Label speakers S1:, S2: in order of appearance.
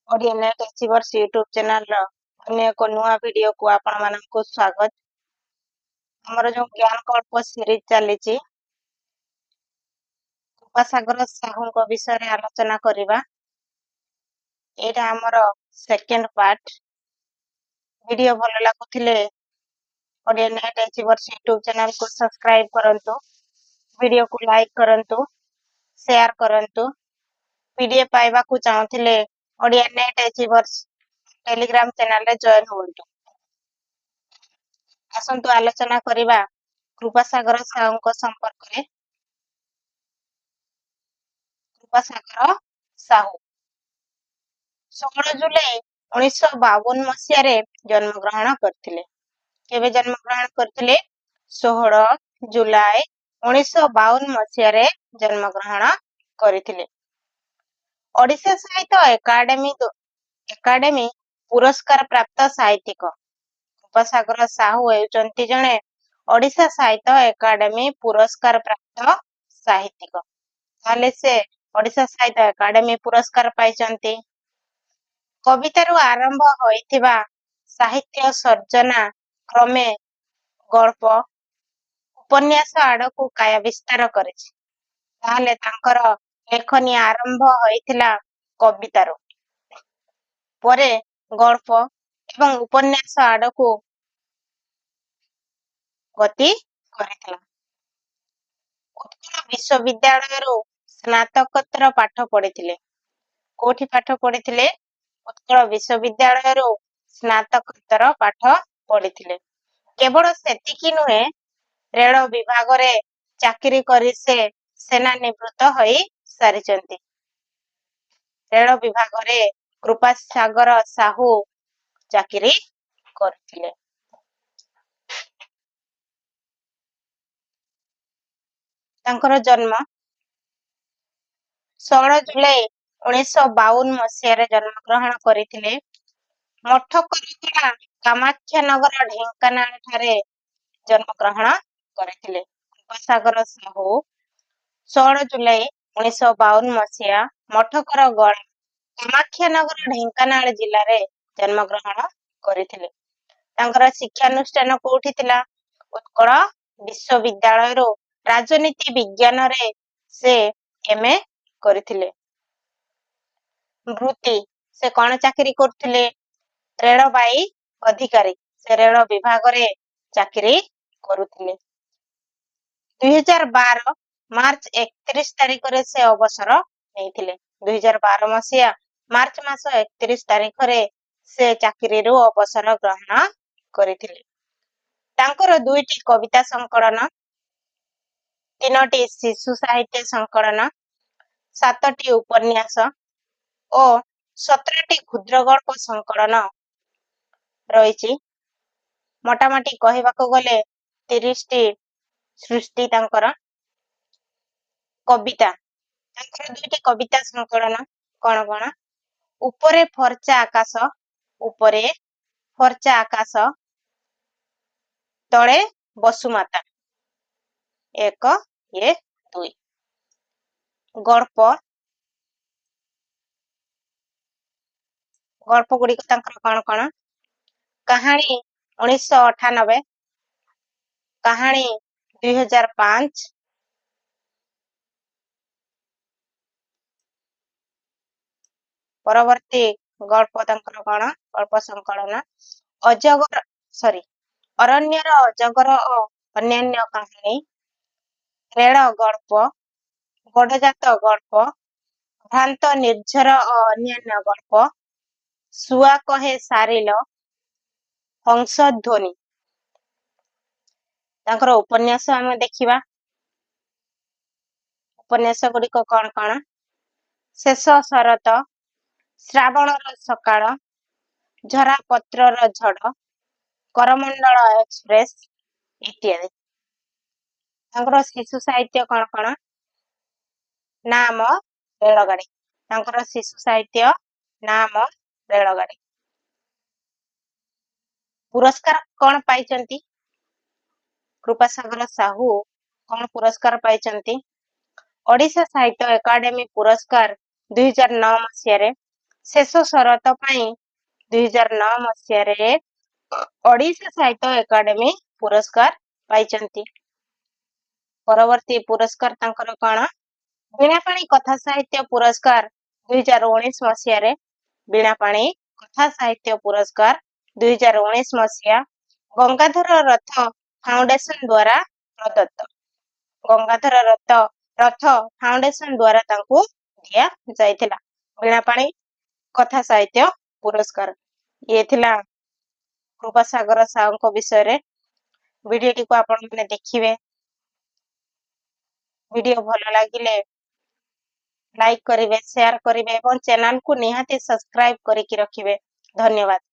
S1: Odia net achievers YouTube ଚ୍ୟାନେଲର ଅନ୍ୟ ଏକ ନୂଆ ଭିଡ଼ିଓକୁ ଆପଣମାନଙ୍କୁ ସ୍ୱାଗତ। ଆମର ଯେଉଁ ଜ୍ଞାନ କଳ୍ପ ସିରିଜ ଚାଲିଛି, କୃପାସାଗର ସାହୁଙ୍କ ବିଷୟରେ ଆଲୋଚନା କରିବା। ଏଇଟା ଆମର ସେକେଣ୍ଡ ପାର୍ଟ। ଭିଡ଼ିଓ ଭଲ ଲାଗୁଥିଲେ ଓଡ଼ିଆ ନେଟ୍ ଆଚିଭର୍ସ ୟୁଟ୍ୟୁବ ଚ୍ୟାନେଲକୁ ସବସ୍କ୍ରାଇବ କରନ୍ତୁ, ଭିଡ଼ିଓକୁ ଲାଇକ୍ କରନ୍ତୁ, ସେୟାର କରନ୍ତୁ। ପିଡ଼ିଏଫ୍ ପାଇବାକୁ ଚାହୁଁଥିଲେ ଓଡ଼ିଆ ନେଟ୍ ଆଚିଭର୍ସ ଟେଲିଗ୍ରାମ ଚ୍ୟାନେଲରେ ଜଏନ୍ ହୁଅନ୍ତୁ। ଆସନ୍ତୁ ଆଲୋଚନା କରିବା କୃପାସାଗର ସାହୁଙ୍କ ସମ୍ପର୍କରେ। କୃପାସାଗର ସାହୁ 16 ଜୁଲାଇ 1952 ମସିହାରେ ଜନ୍ମଗ୍ରହଣ କରିଥିଲେ। କେବେ ଜନ୍ମଗ୍ରହଣ କରିଥିଲେ? 16 ଜୁଲାଇ 1952 ମସିହାରେ ଜନ୍ମଗ୍ରହଣ କରିଥିଲେ। ଓଡ଼ିଶା ସାହିତ୍ୟ ଏକାଡେମୀ ପୁରସ୍କାର ପ୍ରାପ୍ତ ସାହିତ୍ୟିକ। କୃପାସାଗର ସାହୁ ହେଉଛନ୍ତି ଜଣେ ଓଡ଼ିଶା ସାହିତ୍ୟ ଏକାଡେମୀ ପୁରସ୍କାର ପ୍ରାପ୍ତ ସାହିତ୍ୟିକ। ତାହେଲେ ସେ ଓଡ଼ିଶା ସାହିତ୍ୟ ଏକାଡେମୀ ପୁରସ୍କାର ପାଇଛନ୍ତି। କବିତାରୁ ଆରମ୍ଭ ହୋଇଥିବା ସାହିତ୍ୟ ସର୍ଜନା କ୍ରମେ ଗଳ୍ପ, ଉପନ୍ୟାସ ଆଡ଼କୁ କାୟା ବିସ୍ତାର କରିଛି। ତାହେଲେ ତାଙ୍କର ଲେଖନୀ ଆରମ୍ଭ ହୋଇଥିଲା କବିତାରୁ, ପରେ ଗଳ୍ପ ଏବଂ ଉପନ୍ୟାସ ଆଡ଼କୁ ଗତି କରିଥିଲା। ଉତ୍କଳ ବିଶ୍ୱବିଦ୍ୟାଳୟରୁ ସ୍ନାତକୋତ୍ତର ପାଠ ପଢ଼ିଥିଲେ। କୋଉଠି ପାଠ ପଢ଼ିଥିଲେ? ଉତ୍କଳ ବିଶ୍ୱବିଦ୍ୟାଳୟରୁ ସ୍ନାତକୋତ୍ତର ପାଠ ପଢ଼ିଥିଲେ। କେବଳ ସେତିକି ନୁହେଁ, ରେଳ ବିଭାଗରେ ଚାକିରି କରି ସେ ସେନାନିବୃତ୍ତ ହୋଇ ସାରିଛନ୍ତି। ରେଳ ବିଭାଗରେ କୃପାସାଗର ସାହୁ ଚାକିରି କରିଥିଲେ। ତାଙ୍କର ଜନ୍ମ 16 ଜୁଲାଇ 1952 ମସିହାରେ ଜନ୍ମଗ୍ରହଣ କରିଥିଲେ। ମଠକରଗଡ଼ା କାମାକ୍ଷାନଗର ଢେଙ୍କାନାଳ ଠାରେ ଜନ୍ମଗ୍ରହଣ କରିଥିଲେ। କୃପାସାଗର ସାହୁ 16 ଜୁଲାଇ 1952 ମସିହା ମଠକରଗଡ଼ା କାମାକ୍ଷାନଗର ଢେଙ୍କାନାଳ ଜିଲ୍ଲାରେ ଜନ୍ମଗ୍ରହଣ କରିଥିଲେ। ତାଙ୍କର ଶିକ୍ଷାନୁଷ୍ଠାନ କୋଉଠି ଥିଲା? ଉତ୍କଳ ବିଶ୍ୱବିଦ୍ୟାଳୟରୁ ରାଜନୀତି ବିଜ୍ଞାନରେ ସେ MA କରିଥିଲେ। ବୃତ୍ତି, ସେ କଣ ଚାକିରି କରୁଥିଲେ? ରେଳବାଇ ଅଧିକାରୀ। ସେ ରେଳ ବିଭାଗରେ ଚାକିରି କରୁଥିଲେ। 2012 ମାର୍ଚ୍ଚ 31 ତାରିଖରେ ସେ ଅବସର ନେଇଥିଲେ। 2012 ମସିହା ମାର୍ଚ୍ଚ ମାସ 31 ତାରିଖରେ ସେ ଚାକିରିରୁ ଅବସର ଗ୍ରହଣ କରିଥିଲେ। ତାଙ୍କର 2ଟି କବିତା ସଂକଳନ, 3ଟି ଶିଶୁ ସାହିତ୍ୟ ସଂକଳନ, 7ଟି ଉପନ୍ୟାସ ଓ 17ଟି କ୍ଷୁଦ୍ର ଗଳ୍ପ ସଂକଳନ ରହିଛି। ମୋଟାମୋଟି କହିବାକୁ ଗଲେ 30ଟି ସୃଷ୍ଟି ତାଙ୍କର। କବିତା, ତାଙ୍କର 2ଟି କବିତା ସଂକଳନ କଣ କଣ? ଉପରେ ଫର୍ଚ୍ଚା ଆକାଶ, ଉପରେ ଫର୍ଚ୍ଚା ଆକାଶ ତଳେ ବସୁମାତା 1 2। ଗଳ୍ପ ଗୁଡ଼ିକ ତାଙ୍କର କଣ କଣ? କାହାଣୀ 1998, କାହାଣୀ 2005, ପରବର୍ତ୍ତୀ ଗଳ୍ପ ତାଙ୍କର କଣ? ଗଳ୍ପ ସଂକଳନ ଅରଣ୍ୟର ଅଜଗର ଓ ଅନ୍ୟାନ୍ୟ କାହାଣୀ, ରେଳ ଗଳ୍ପ, ଗଡ଼ଜାତ ଗଳ୍ପ, ଭ୍ରାନ୍ତ ନିର୍ଝର ଓ ଅନ୍ୟାନ୍ୟ ଗଳ୍ପ, ଶୁଆ କହେ ସାରିଲ, ହଂସଧ୍ୱନି। ତାଙ୍କର ଉପନ୍ୟାସ ଆମେ ଦେଖିବା। ଉପନ୍ୟାସ ଗୁଡ଼ିକ କଣ କଣ? ଶେଷ ଶରତ, ଶ୍ରାବଣର ସକାଳ, ଝରା ପତ୍ରର ଝଡ଼, କରମଣ୍ଡଳ ଏକ୍ସପ୍ରେସ ଇତ୍ୟାଦି। ତାଙ୍କର ଶିଶୁ ସାହିତ୍ୟ କଣ କଣ? ନାମ ରେଳଗାଡ଼ି। ତାଙ୍କର ଶିଶୁ ସାହିତ୍ୟ ନାମ ରେଳଗାଡ଼ି। ପୁରସ୍କାର କଣ ପାଇଛନ୍ତି? କୃପାସାଗର ସାହୁ କଣ ପୁରସ୍କାର ପାଇଛନ୍ତି? ଓଡ଼ିଶା ସାହିତ୍ୟ ଏକାଡେମୀ ପୁରସ୍କାର 2009 ମସିହାରେ, ଶେଷ ଶରତ ପାଇଁ 2009 ମସିହାରେ ଓଡ଼ିଶା ସାହିତ୍ୟ ଏକାଡେମୀ ପୁରସ୍କାର ପାଇଛନ୍ତି। ପରବର୍ତ୍ତୀ ପୁରସ୍କାର ତାଙ୍କର କଣ? ବୀଣାପାଣି କଥା ସାହିତ୍ୟ ପୁରସ୍କାର 2019 ମସିହାରେ ବୀଣାପାଣି କଥା ସାହିତ୍ୟ ପୁରସ୍କାର 2019 ମସିହା ଗଙ୍ଗାଧର ରଥ ଫାଉଣ୍ଡେସନ ଦ୍ୱାରା ପ୍ରଦତ୍ତ। ଗଙ୍ଗାଧର ରଥ ଫାଉଣ୍ଡେସନ ଦ୍ୱାରା ତାଙ୍କୁ ଦିଆଯାଇଥିଲା ବୀଣାପାଣି କଥା ସାହିତ୍ୟ ପୁରସ୍କାର। ଇଏ ଥିଲା କୃପାସାଗର ସାହୁଙ୍କ ବିଷୟରେ। ଭିଡିଓଟିକୁ ଆପଣମାନେ ଦେଖିବେ। ଭିଡିଓ ଭଲ ଲାଗିଲେ ଲାଇକ୍ କରିବେ, ସେୟାର କରିବେ ଏବଂ ଚ୍ୟାନେଲକୁ ନିହାତି ସବସ୍କ୍ରାଇବ କରିକି ରଖିବେ। ଧନ୍ୟବାଦ।